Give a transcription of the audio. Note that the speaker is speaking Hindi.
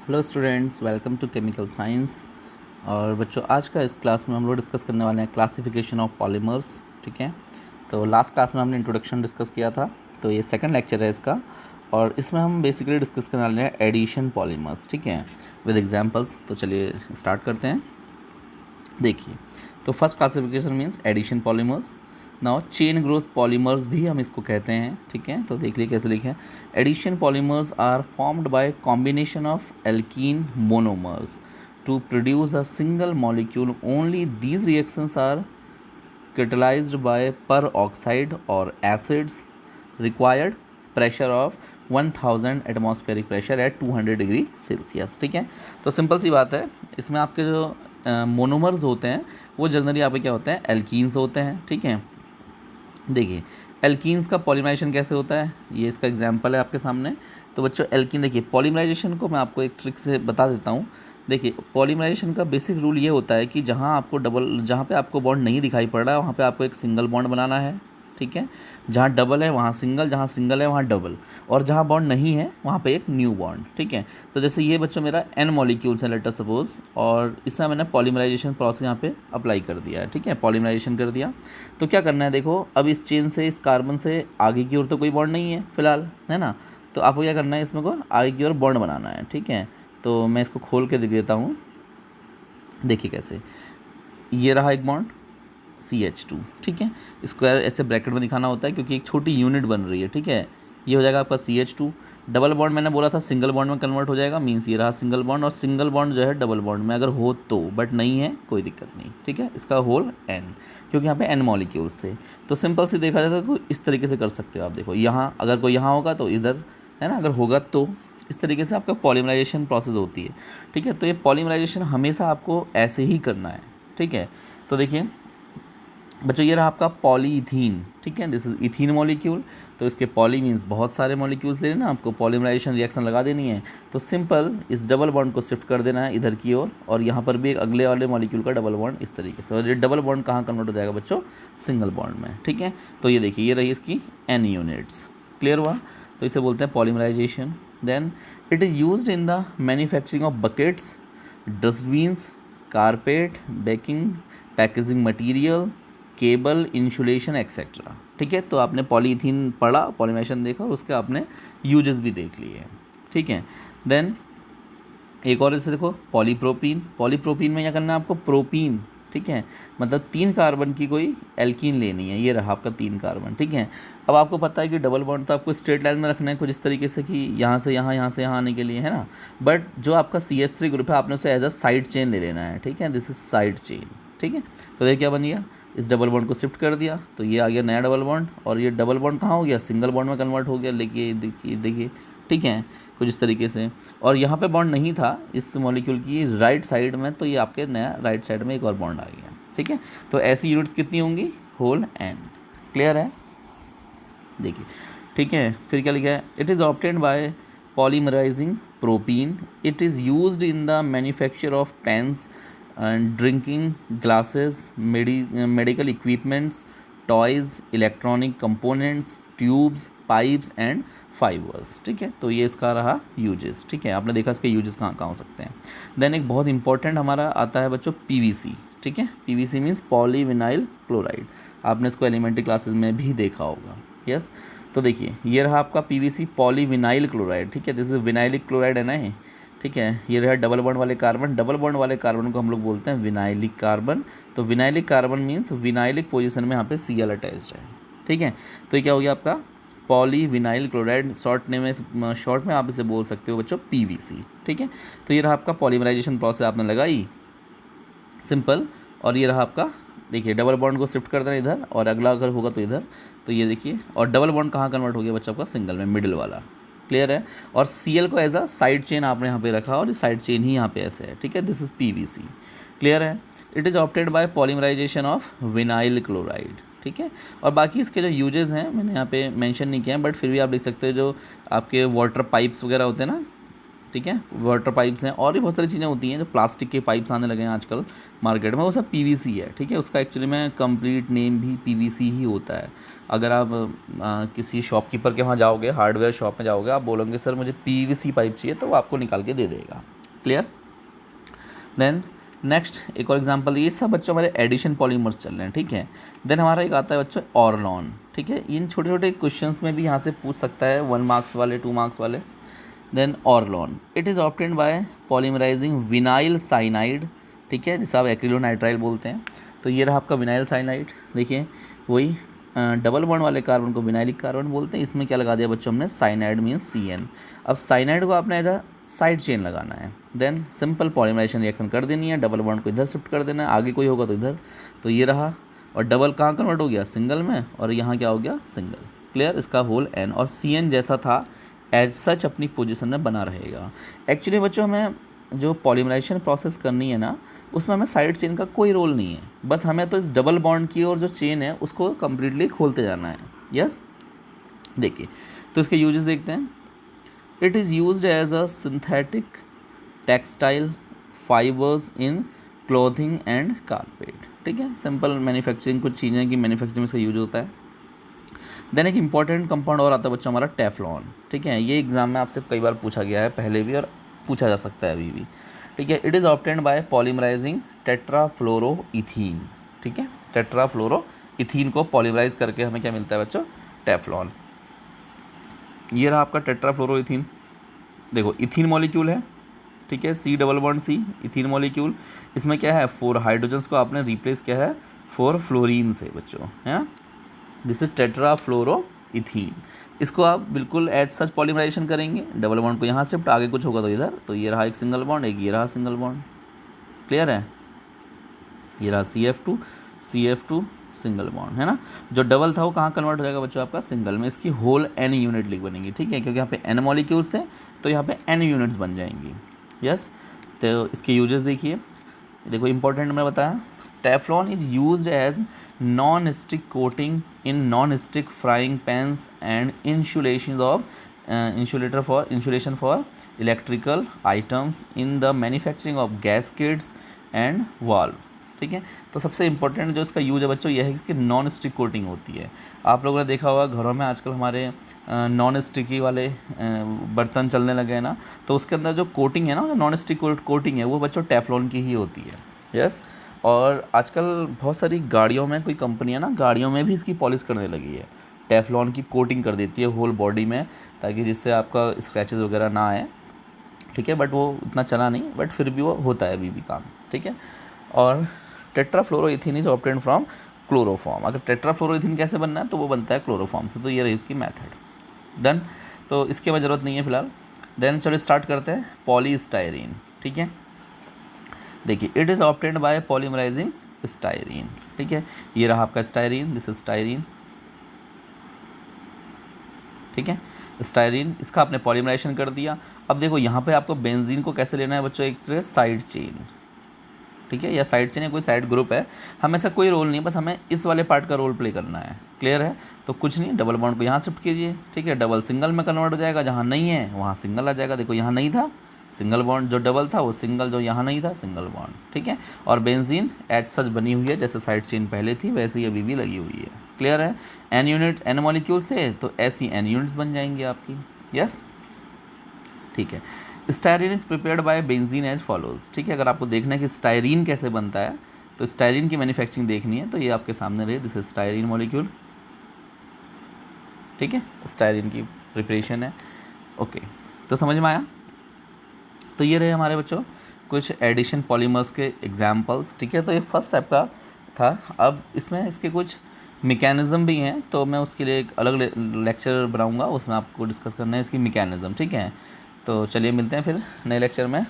Hello students, welcome to chemical science. और बच्चों, आज का इस क्लास में हम लोग डिस्कस करने वाले हैं क्लासिफिकेशन ऑफ पॉलीमर्स। ठीक है, तो लास्ट क्लास में हमने इंट्रोडक्शन डिस्कस किया था, तो ये सेकंड लेक्चर है इसका। और इसमें हम बेसिकली डिस्कस करने वाले हैं एडिशन पॉलीमर्स, ठीक है, विद एग्जांपल्स। तो चलिए स्टार्ट करते हैं। देखिए, तो first classification means addition polymers. Now chain growth polymers भी हम इसको कहते हैं, ठीक है। तो देख लीजिए कैसे लिखे हैं। Addition polymers are formed by combination of alkene monomers to produce a single molecule. Only these reactions are catalyzed by peroxide or acids required pressure of 1000 atmospheric pressure at 200 degree celsius. ठीक है, तो सिंपल सी बात है। इसमें आपके जो मोनोमर्स होते हैं वो जनरली यहाँ पे क्या होते हैं, एल्कीन्स होते हैं। ठीक है, देखिए एल्कीन्स का पॉलीमराइजेशन कैसे होता है, ये इसका एग्जांपल है आपके सामने। तो बच्चों एल्कीन, देखिए पॉलीमराइजेशन को मैं आपको एक ट्रिक से बता देता हूँ। देखिए पॉलीमराइजेशन का बेसिक रूल ये होता है कि जहाँ पे आपको बॉन्ड नहीं दिखाई पड़ रहा है वहाँ पे आपको एक सिंगल बॉन्ड बनाना है। ठीक है, जहाँ डबल है वहाँ सिंगल, जहाँ सिंगल है वहाँ डबल, और जहाँ बॉन्ड नहीं है वहाँ पे एक न्यू बॉन्ड। ठीक है, तो जैसे ये बच्चों मेरा n मॉलिक्यूल्स है लेटर सपोज, और इसमें मैंने पॉलीमराइजेशन प्रोसेस यहाँ पे अप्लाई कर दिया है। ठीक है, पॉलीमराइजेशन कर दिया। तो क्या करना है, देखो अब इस चेन से, इस कार्बन से आगे की ओर तो कोई बॉन्ड नहीं है फिलहाल, है ना। तो आपको क्या करना है, इसमें को आगे की ओर बॉन्ड बनाना है। ठीक है, तो मैं इसको खोल के दिख देता हूँ। देखिए कैसे, ये रहा एक बॉन्ड CH2। ठीक है, स्क्वायर ऐसे ब्रैकेट में दिखाना होता है क्योंकि एक छोटी यूनिट बन रही है। ठीक है, ये हो जाएगा आपका CH2। डबल बॉन्ड मैंने बोला था सिंगल बॉन्ड में कन्वर्ट हो जाएगा, मीन्स ये रहा सिंगल बॉन्ड। और सिंगल बॉन्ड जो है डबल बॉन्ड में अगर हो तो, बट नहीं है कोई दिक्कत नहीं। ठीक है, इसका होल N, क्योंकि यहाँ पे N मॉलिक्यूल्स थे। तो सिंपल से देखा जाए तो इस तरीके से कर सकते हो आप। देखो यहाँ अगर कोई यहाँ होगा तो इधर, है ना, अगर होगा तो इस तरीके से आपका पॉलीमराइजेशन प्रोसेस होती है। ठीक है, तो ये पॉलीमराइजेशन हमेशा आपको ऐसे ही करना है। ठीक है, तो देखिए बच्चों ये रहा आपका पॉलीइथीन। ठीक है, दिस इज इथीन मॉलिक्यूल। तो इसके पॉली मीन्स बहुत सारे मॉलिक्यूल्स ले लेना, आपको पॉलीमराइजेशन रिएक्शन लगा देनी है। तो सिंपल इस डबल बॉन्ड को शिफ्ट कर देना है इधर की ओर, और यहाँ पर भी एक अगले वाले मॉलिक्यूल का डबल बॉन्ड इस तरीके से। और ये डबल बॉन्ड कहाँ कन्वर्ट हो जाएगा बच्चों, सिंगल बॉन्ड में। ठीक है, तो ये देखिए ये रही इसकी N यूनिट्स। क्लियर हुआ, तो इसे बोलते हैं polymerization. Then it is used in the manufacturing of buckets, dustbins, carpet, baking, packaging material, cable, insulation etcetera. ठीक है, तो आपने पॉलीथीन पढ़ा, पॉलीमराइजेशन देखा, और उसके आपने यूजेस भी देख लिए। ठीक है, देन एक और इसे देखो पॉलीप्रोपीन। पॉलीप्रोपीन में क्या करना है आपको, प्रोपीन। ठीक है, मतलब 3 कार्बन की कोई एल्कीन लेनी है। ये रहा आपका 3 कार्बन। ठीक है, अब आपको पता है कि डबल बॉन्ड तो आपको स्ट्रेट लाइन में रखना है कुछ इस तरीके से कि यहाँ से यहाँ, यहाँ से यहाँ आने के लिए, है ना। बट जो आपका CH3 ग्रुप है आपने उसे एज अ साइड चेन ले लेना है। ठीक है, दिस इज साइड चेन। ठीक है, तो देखिए क्या बन गया, इस डबल बॉन्ड को शिफ्ट कर दिया तो ये आ गया नया डबल बॉन्ड, और ये डबल बॉन्ड कहाँ हो गया, सिंगल बॉन्ड में कन्वर्ट हो गया। देखिए देखिए देखिए, ठीक है, कुछ इस तरीके से। और यहाँ पे बॉन्ड नहीं था इस मॉलिक्यूल की राइट साइड में, तो ये आपके नया राइट साइड में एक और बॉन्ड आ गया। ठीक है, तो ऐसी यूनिट्स कितनी होंगी, होल N। क्लियर है, देखिए। ठीक है, फिर क्या लिखा है, it is obtained by polymerizing propene. It is used in the manufacture of pens and drinking glasses, medical equipments, toys, electronic components, tubes, pipes and fibres. ठीक है, तो ये इसका रहा यूजेस। ठीक है, आपने देखा इसके यूजेस कहाँ कहाँ हो सकते हैं। देन एक बहुत इंपॉर्टेंट हमारा आता है बच्चों PVC। ठीक है, PVC मीन्स पॉलीविनाइल क्लोराइड। आपने इसको एलिमेंट्री क्लासेस में भी देखा होगा। यस, तो देखिए ये रहा आपका PVC पॉलीविनाइल क्लोराइड। ठीक है, दिस इज विनाइलिक क्लोराइड है ना ये। ठीक है, ये रहा डबल बॉन्ड वाले कार्बन। डबल बॉन्ड वाले कार्बन को हम लोग बोलते हैं विनाइलिक कार्बन। तो vinylic carbon means vinylic position में यहाँ पे Cl अटैच्ड है। ठीक है, तो ये क्या हो गया आपका पॉलीविनाइल क्लोराइड। शॉर्ट में आप इसे बोल सकते हो बच्चों PVC। ठीक है, तो ये रहा आपका पॉलीमराइजेशन प्रोसेस आपने लगाई, सिंपल। और ये रहा आपका, देखिए डबल बॉन्ड को शिफ्ट कर देना इधर, और अगला अगर होगा तो इधर। तो ये देखिए, और डबल बॉन्ड कहाँ कन्वर्ट हो गया बच्चा आपका, सिंगल में, मिडिल वाला। क्लियर है, और Cl को एज अ साइड चेन आपने यहाँ पे रखा, और साइड चेन ही यहाँ पे ऐसे है। ठीक है, दिस इज PVC। क्लियर है, it is obtained by polymerization of vinyl chloride. ठीक है, और बाकी इसके जो यूजेस हैं मैंने यहाँ पे मेंशन नहीं किया है, बट फिर भी आप देख सकते हो जो आपके वाटर पाइप्स वगैरह होते हैं ना। ठीक है, वाटर पाइप्स हैं, और भी बहुत सारी चीज़ें होती हैं। जो प्लास्टिक के पाइप्स आने लगे हैं आजकल मार्केट में, वो सब PVC है। ठीक है, उसका एक्चुअली में कंप्लीट नेम भी PVC ही होता है। अगर आप किसी शॉपकीपर के वहाँ जाओगे, हार्डवेयर शॉप में जाओगे, आप बोलोगे सर मुझे PVC पाइप चाहिए, तो वो आपको निकाल के दे देगा। क्लियर। देन नेक्स्ट एक और एग्जांपल, ये सब बच्चों हमारे एडिशन पॉलीमर्स चल रहे हैं, ठीक है। देन हमारा एक आता है बच्चों ऑर्लॉन, ठीक है। इन छोटे छोटे क्वेश्चंस में भी यहाँ से पूछ सकता है, 1 मार्क्स वाले, 2 मार्क्स वाले। Then Orlon, it is obtained by polymerizing vinyl cyanide, ठीक है, जिसे आप एक्रिलोनाइट्राइल बोलते हैं। तो ये रहा आपका विनाइल साइनाइड, देखिए वही डबल बॉन्ड वाले कार्बन को विनाइलिक कार्बन बोलते हैं। इसमें क्या लगा दिया बच्चों हमने, साइनाइड मीन्स CN। अब साइनाइड को आपने एज अ साइड चेन लगाना है। देन सिंपल पॉलीमराइजेशन रिएक्शन कर देनी है, डबल बॉन्ड को इधर शिफ्ट कर देना है, आगे कोई होगा तो इधर, तो ये रहा। और डबल कहाँ कन्वर्ट हो गया, सिंगल में, और यहाँ क्या हो गया, सिंगल। क्लियर, इसका होल N और CN जैसा था एज सच अपनी पोजीशन में बना रहेगा। एक्चुअली बच्चों हमें जो पॉलीमराइजेशन प्रोसेस करनी है ना, उसमें हमें साइड चेन का कोई रोल नहीं है, बस हमें तो इस डबल बॉन्ड की और जो चेन है उसको कम्प्लीटली खोलते जाना है। यस, देखिए तो इसके यूजेस देखते हैं। It is used as a synthetic textile fibres in clothing and carpet, ठीक है। सिंपल मैन्युफैक्चरिंग, कुछ चीज़ें की मैन्युफैक्चरिंग में इसका यूज होता है। देन एक इंपॉर्टेंट कंपाउंड और आता है बच्चों हमारा टेफ्लॉन, ठीक है। ये एग्जाम में आपसे कई बार पूछा गया है पहले भी और पूछा जा सकता है अभी भी, ठीक है। It is obtained by polymerizing tetrafluoroethylene, ठीक है। टेट्राफ्लोरोइथीन को पॉलीमराइज करके हमें क्या मिलता है बच्चों, टेफ्लॉन। ये रहा आपका टेट्राफ्लोरोइथीन, देखो इथीन मॉलिक्यूल है, ठीक है, C double bond C, ethene molecule. इसमें क्या है, 4 हाइड्रोजन्स को आपने रिप्लेस किया है 4 फ्लोरीन से बच्चों, है ना। This is tetrafluoroethylene. इसको आप बिल्कुल एज सच पॉलीमराइजेशन करेंगे, डबल बॉन्ड को यहाँ शिफ्ट, आगे कुछ होगा तो इधर, तो ये रहा एक सिंगल बॉन्ड, एक ये रहा सिंगल बॉन्ड। क्लियर है, ये रहा CF2 सिंगल बॉन्ड, है ना। जो डबल था वो कहाँ कन्वर्ट हो जाएगा बच्चों, आपका सिंगल में। इसकी होल N यूनिट लिख बनेगी, ठीक है, क्योंकि यहाँ पे N मॉलिक्यूल्स थे तो यहाँ पे N यूनिट्स बन जाएंगी। यस, तो इसके यूजेस देखिए, देखो इंपॉर्टेंट मैं बताया, Teflon is used as non stick coating in non stick frying pans and insulation for electrical items in the manufacturing of gaskets and valve, ठीक है। तो सबसे इंपॉर्टेंट जो इसका यूज है बच्चों यह है कि इसकी नॉन स्टिक कोटिंग होती है। आप लोगों ने देखा होगा घरों में आजकल हमारे नॉन स्टिकी वाले बर्तन चलने लगे हैं ना, तो उसके अंदर जो कोटिंग है ना, जो नॉन स्टिक कोटिंग है वो बच्चों टेफ्लॉन की ही होती है। यस, और आजकल बहुत सारी गाड़ियों में, कोई कंपनियां ना गाड़ियों में भी इसकी पॉलिश करने लगी है, टेफ्लॉन की कोटिंग कर देती है होल बॉडी में, ताकि जिससे आपका स्क्रैचेस वगैरह ना आए, ठीक है। बट वो उतना चला नहीं, बट फिर भी वो होता है अभी भी काम, ठीक है। और tetrafluoroethene is obtained from chloroform. अगर टेट्राफ्लोरोइथीन कैसे बनना है, तो वो बनता है क्लोरोफॉर्म से। तो ये रही इसकी मेथड, डन। तो इसकी हमें ज़रूरत नहीं है फिलहाल। देन चलो स्टार्ट करते हैं, पॉलीस्टाइरीन, ठीक है। देखिए it is obtained by polymerising styrene, ठीक है। ये रहा आपका स्टाइरीन, दिस इज स्टाइरीन, ठीक है। स्टाइरीन, इसका आपने पॉलीमराइजेशन कर दिया। अब देखो यहाँ पे आपको बेंजीन को कैसे लेना है बच्चों, एक तरह साइड चेन, ठीक है, या साइड चेन या कोई साइड ग्रुप है, हमें ऐसा कोई रोल नहीं, बस हमें इस वाले पार्ट का रोल प्ले करना है। क्लियर है, तो कुछ नहीं, डबल बॉन्ड को यहाँ शिफ्ट कीजिए, ठीक है, डबल सिंगल में कन्वर्ट हो जाएगा, जहाँ नहीं है वहाँ सिंगल आ जाएगा। देखो यहाँ नहीं था सिंगल बॉन्ड, जो डबल था वो सिंगल, जो यहाँ नहीं था सिंगल बॉन्ड, ठीक है। और बेंजीन एज सच बनी हुई है, जैसे साइड चेन पहले थी वैसे ही अभी भी लगी हुई है। क्लियर है, N यूनिट N मॉलिक्यूल्स थे तो ऐसी N यूनिट्स बन जाएंगी आपकी। यस, ठीक है। Styrene is prepared by benzene as follows, ठीक है। अगर आपको देखना है कि स्टायरीन कैसे बनता है, तो स्टायरीन की मैन्युफैक्चरिंग देखनी है, तो ये आपके सामने रहे, दिस इज स्टायरीन मॉलिक्यूल, ठीक है, स्टायरीन की प्रिपरेशन है। ओके, तो समझ में आया। तो ये रहे हमारे बच्चों कुछ एडिशन पॉलीमर्स के एग्जाम्पल्स, ठीक है। तो ये फर्स्ट टाइप का था। अब इसमें इसके कुछ मैकेनिज़्म भी हैं, तो मैं उसके लिए एक अलग लेक्चर बनाऊंगा, उसमें आपको डिस्कस करना है इसकी मैकेनिज़्म, ठीक है। तो चलिए मिलते हैं फिर नए लेक्चर में।